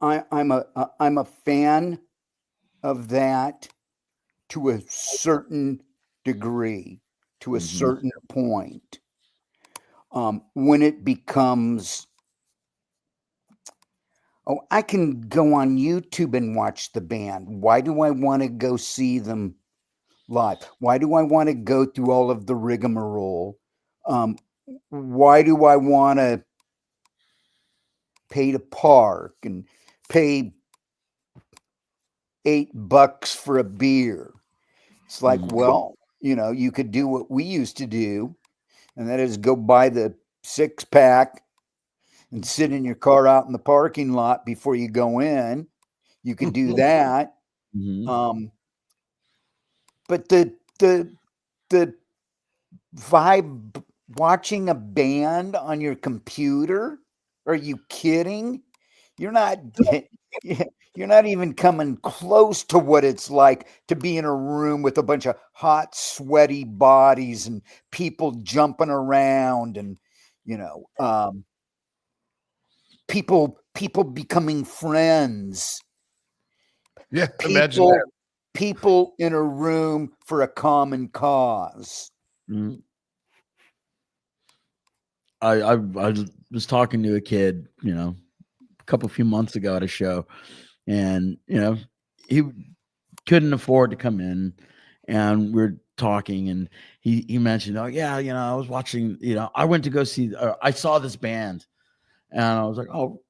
a fan of that to a certain degree, to a certain point. When it becomes, oh, I can go on YouTube and watch the band. Why do I want to go see them live? Why do I want to go through all of the rigmarole? Why do I want to pay to park and pay $8 for a beer? It's like, well, you could do what we used to do, and that is go buy the 6-pack and sit in your car out in the parking lot before you go in. You could do that. But the vibe, watching a band on your computer, are you kidding? You're not even coming close to what it's like to be in a room with a bunch of hot, sweaty bodies and people jumping around, and people becoming friends. Yeah, imagine that. People in a room for a common cause. Mm-hmm. I was talking to a kid, a few months ago at a show, and he couldn't afford to come in, and we're talking, and he mentioned, oh yeah, I was watching, I went to go see, I saw this band, and I was like, oh,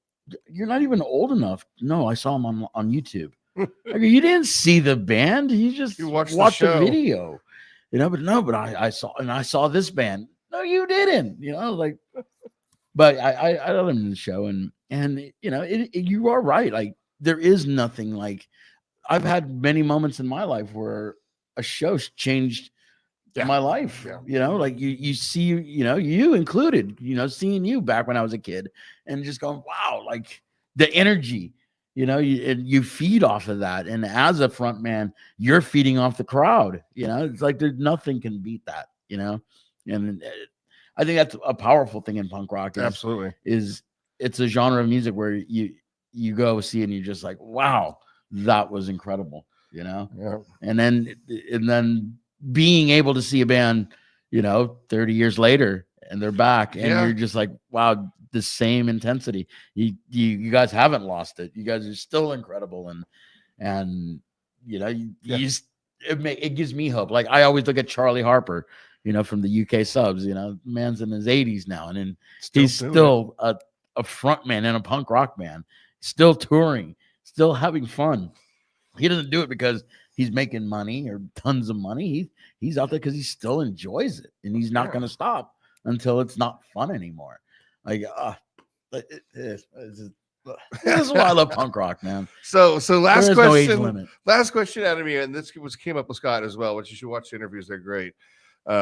you're not even old enough. No, I saw him on YouTube. You didn't see the band, you just watched the video, but I saw this band. No, you didn't, like, but I let him in the show, and you are right. Like, there is nothing like, I've had many moments in my life where a show's changed my life. Like you see, you included, seeing you back when I was a kid and just going, wow, like the energy, you feed off of that. And as a front man, you're feeding off the crowd. It's like there's nothing can beat that, and I think that's a powerful thing in punk rock. Absolutely. It's a genre of music where you go see and you're just like, wow, that was incredible, Yeah. And then being able to see a band, 30 years later, and they're back, and you're just like, wow, the same intensity. You guys haven't lost it. You guys are still incredible, and it gives me hope. Like, I always look at Charlie Harper, from the UK Subs. Man's in his 80s now, and then he's still a front man in a punk rock band, still touring, still having fun. He doesn't do it because he's making money or tons of money. He's out there because he still enjoys it, and he's not going to stop until it's not fun anymore. Like, This is why I love punk rock, man. So There is no age limit. last question out of me, and this came up with Scott as well, which you should watch the interviews. They're great.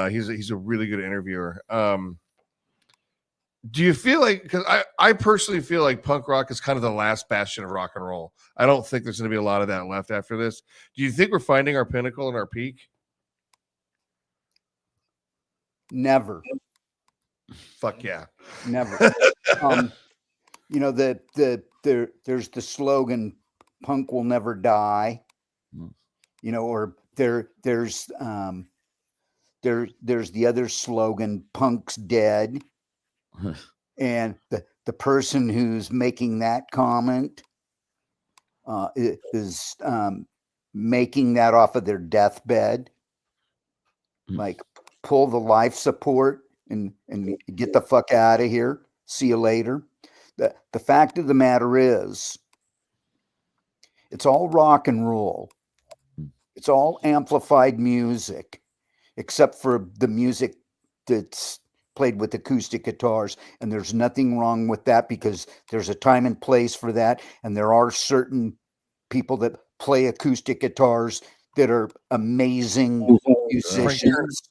He's a really good interviewer. Do you feel like, because I personally feel like punk rock is kind of the last bastion of rock and roll. I don't think there's going to be a lot of that left after this. Do you think we're finding our pinnacle and our peak? Never. Fuck yeah. Never. You know, there's the slogan, punk will never die. You know, or there's the other slogan, punk's dead. And the person who's making that comment is making that off of their deathbed. Like, pull the life support and get the fuck out of here. See you later. The fact of the matter is, it's all rock and roll. It's all amplified music, except for the music that's played with acoustic guitars. And there's nothing wrong with that, because there's a time and place for that. And there are certain people that play acoustic guitars that are amazing musicians.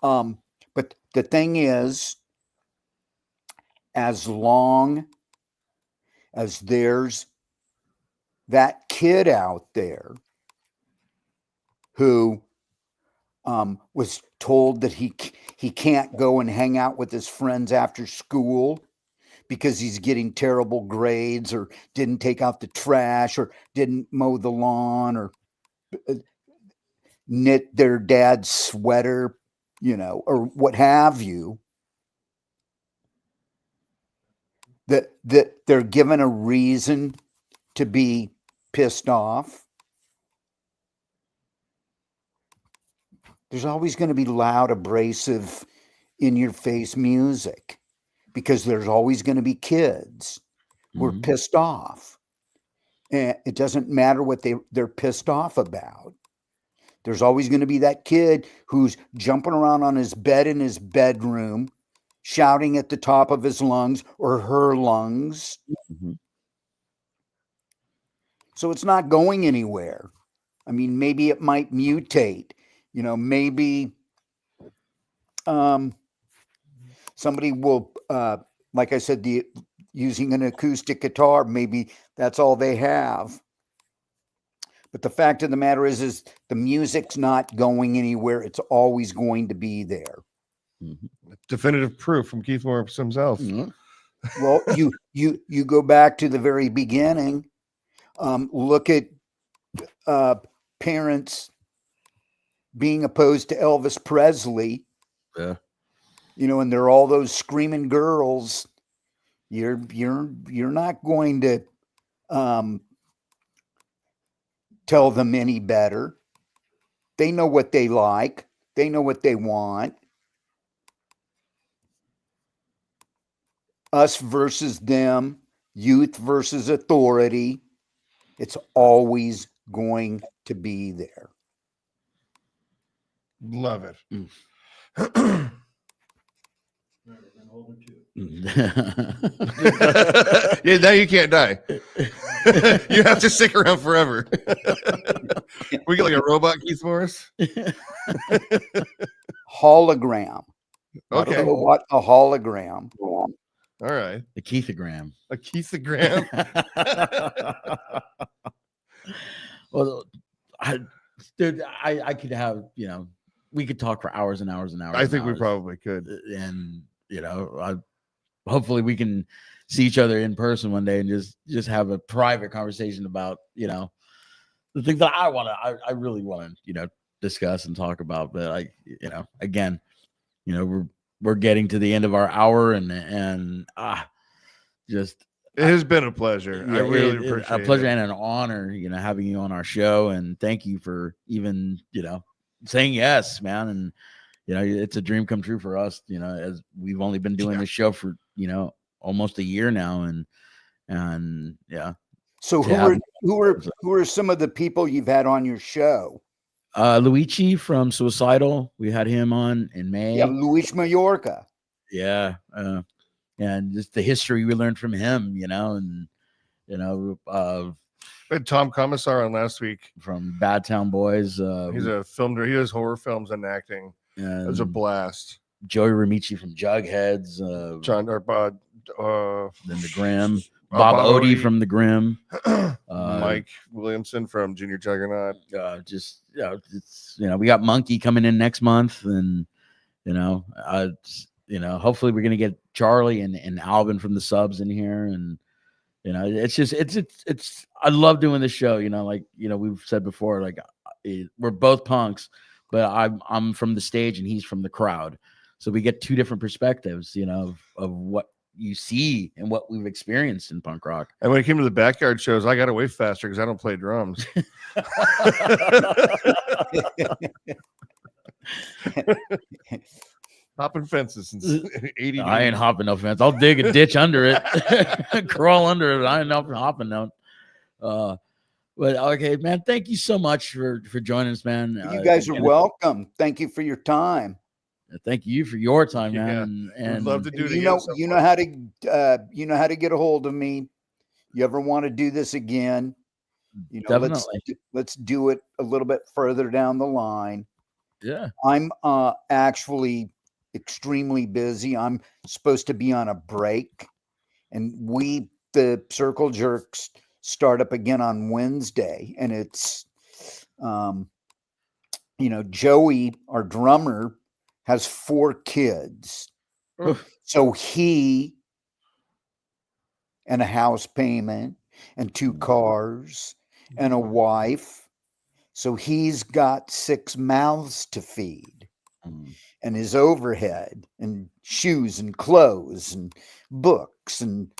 But the thing is, as long as there's that kid out there who was told that he can't go and hang out with his friends after school because he's getting terrible grades, or didn't take out the trash, or didn't mow the lawn, or knit their dad's sweater, you know, or what have you, that they're given a reason to be pissed off. There's always going to be loud, abrasive, in-your-face music, because there's always going to be kids who are pissed off. And it doesn't matter what they're pissed off about. There's always going to be that kid who's jumping around on his bed in his bedroom, shouting at the top of his lungs or her lungs. So it's not going anywhere. I mean, maybe it might mutate. You know, maybe somebody will, like I said, using an acoustic guitar, maybe that's all they have. But the fact of the matter is the music's not going anywhere. It's always going to be there. Definitive proof from Keith Morris himself. Well, you go back to the very beginning. Look at parents being opposed to Elvis Presley. Yeah. You know, and there are all those screaming girls. You're not going to tell them any better. They know what they like. They know what they want. Us versus them, youth versus authority. It's always going to be there. Love it. Yeah, now you can't die. You have to stick around forever. We get like a robot Keith Morris. Hologram. Okay. What a hologram. All right. The Keithogram. A Keithogram. Well, I could have, you know, we could talk for hours and hours and hours. I think we probably could. And, you know, hopefully we can see each other in person one day and just have a private conversation about, you know, the things that I really want to, you know, discuss and talk about. But you know, again, you know, we're getting to the end of our hour and just. It has been a pleasure. Yeah, I really appreciate it. A pleasure and an honor, you know, having you on our show. And thank you for even, you know, saying yes, man. And, you know, it's a dream come true for us, you know, as we've only been doing this show for, you know, almost a year now. And yeah. So who are some of the people you've had on your show? Luigi from Suicidal. We had him on in May. Yeah, Luis Mallorca. Yeah. And just the history we learned from him, you know, and You know, We had Tom Commissar on last week from Bad Town Boys. He's a film director. He does horror films and acting. It was a blast. Joey Ramici from Jugheads. John Arbod. Then the Grimm. Bob Odie from the Grimm. Mike Williamson from Junior Juggernaut. Just we got Monkey coming in next month, and hopefully we're gonna get Charlie and Alvin from the Subs in here, and it's I love doing this show. We've said before, like we're both punks, but I'm from the stage and he's from the crowd, so we get two different perspectives, of what you see and what we've experienced in punk rock. And when it came to the backyard shows, I got away faster because I don't play drums. Hopping fences since 80. I ain't hopping no fence. I'll dig a ditch under it, crawl under it. I ain't not hopping no. But okay, man. Thank you so much for joining us, man. You guys are welcome. Thank you for your time. Thank you for your time, man. And we'd love to do it. You know how to get a hold of me. You ever want to do this again? Definitely. Let's do it a little bit further down the line. Yeah. I'm actually extremely busy. I'm supposed to be on a break, and the Circle Jerks start up again on Wednesday, and it's Joey, our drummer, has 4 kids. So he and a house payment and 2 cars and a wife. So he's got 6 mouths to feed, and his overhead and shoes and clothes and books and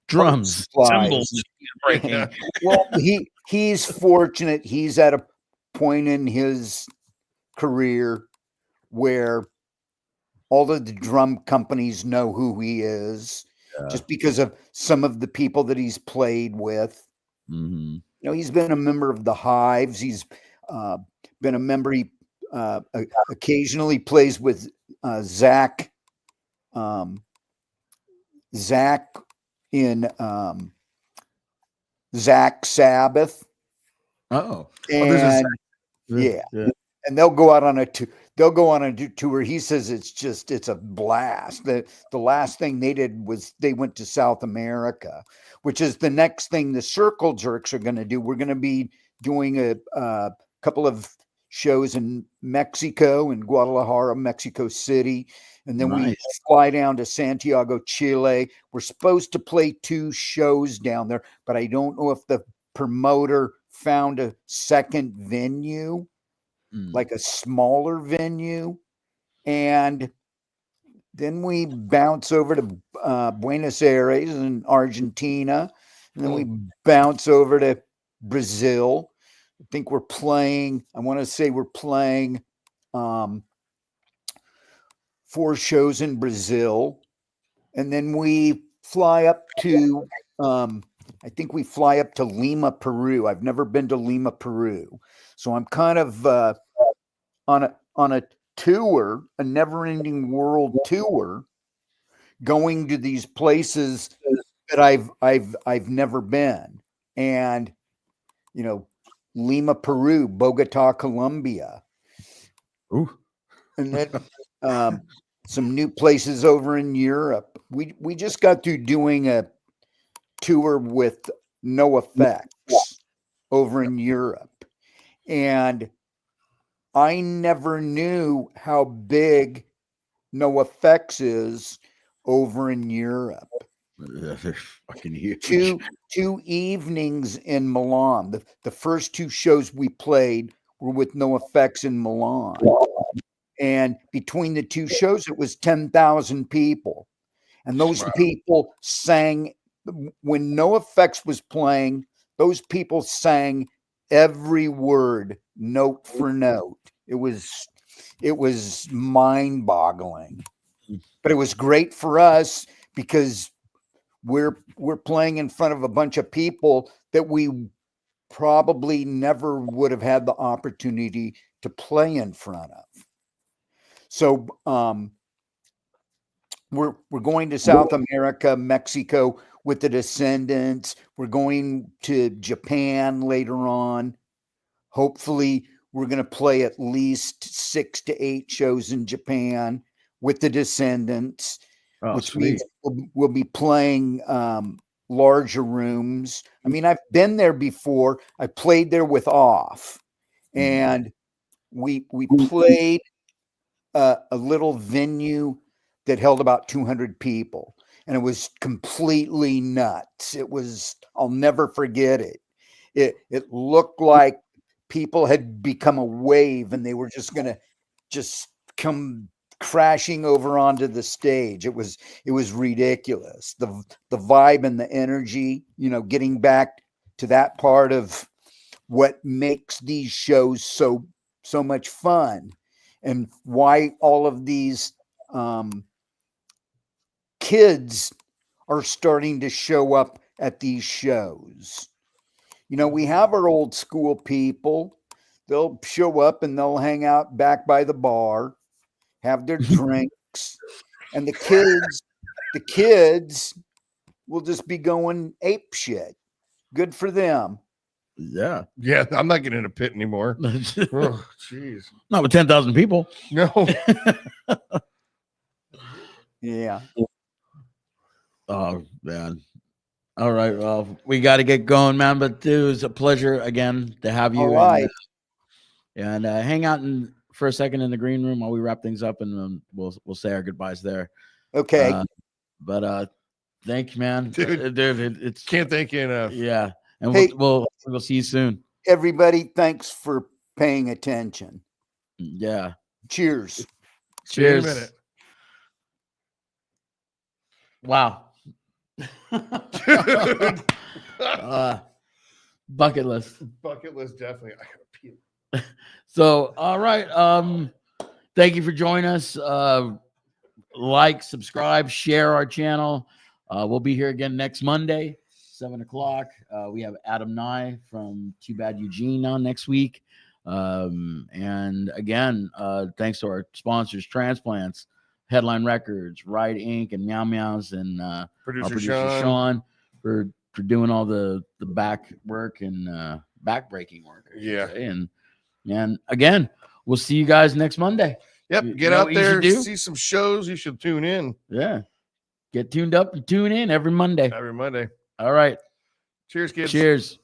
drums, cymbals. Well, he's fortunate. He's at a point in his career where all of the drum companies know who he is, just because of some of the people that he's played with. Mm-hmm. He's been a member of the Hives. He's been a member. He occasionally plays with Zach. Zach in Zach Sabbath. Oh, and yeah, and they'll go out on a tour. He says it's a blast. The last thing they did was they went to South America, which is the next thing the Circle Jerks are going to do. We're going to be doing a couple of shows in Mexico, in Guadalajara, Mexico City. And then we fly down to Santiago, Chile. We're supposed to play 2 shows down there, but I don't know if the promoter found a second venue, like a smaller venue. And then we bounce over to Buenos Aires in Argentina. And then we bounce over to Brazil. I think we're playing, I want to say we're playing 4 shows in Brazil. And then we fly up to, I think we fly up to Lima, Peru. I've never been to Lima, Peru. So I'm kind of on a tour, a never-ending world tour, going to these places that I've never been. And, Lima, Peru, Bogota, Colombia. Ooh. And then some new places over in Europe. We just got through doing a tour with No Effects over in Europe. And I never knew how big No Effects is over in Europe. They're fucking huge. Two evenings in Milan. The first 2 shows we played were with No Effects in Milan. And between the 2 shows, it was 10,000 people. And those people sang, when No Effects was playing, those people sang every word, note for note. It was mind-boggling. But it was great for us because we're playing in front of a bunch of people that we probably never would have had the opportunity to play in front of. So we're going to South America, Mexico with the Descendants. We're going to Japan later on. Hopefully, we're going to play at least 6 to 8 shows in Japan with the Descendants, which means we'll be playing larger rooms. I mean, I've been there before. I played there with Off, and we played a little venue that held about 200 people, and it was completely nuts. It was, I'll never forget it. It looked like people had become a wave and they were just going to just come crashing over onto the stage. It was ridiculous. The vibe and the energy, getting back to that part of what makes these shows so much fun, and why all of these kids are starting to show up at these shows. We have our old school people. They'll show up and they'll hang out back by the bar, have their drinks, and the kids will just be going ape shit. Good for them. Yeah. Yeah, I'm not getting in a pit anymore. Oh, jeez. Not with 10,000 people. No. Yeah. Oh, man. All right. Well, we got to get going, man. But it was a pleasure again to have you. All right. And hang out for a second in the green room while we wrap things up, and we'll say our goodbyes there. Okay. But thank you, man. Dude, it's can't thank you enough. Yeah. And hey, we'll see you soon. Everybody, thanks for paying attention. Yeah. Cheers. Cheers. In a minute. Wow. Bucket list. Bucket list, definitely. I gotta pee. So, all right. Thank you for joining us. Like, subscribe, share our channel. We'll be here again next Monday, 7:00. We have Adam Nye from Too Bad Eugene on next week. And again, thanks to our sponsors, Transplants, Headline Records, Ride Inc., and Meow Meows, and Producer Sean for doing all the back work and back-breaking work. Yeah. And again, we'll see you guys next Monday. Yep. Get out there, see some shows. You should tune in. Yeah. Get tuned up and tune in every Monday. Every Monday. All right. Cheers, kids. Cheers.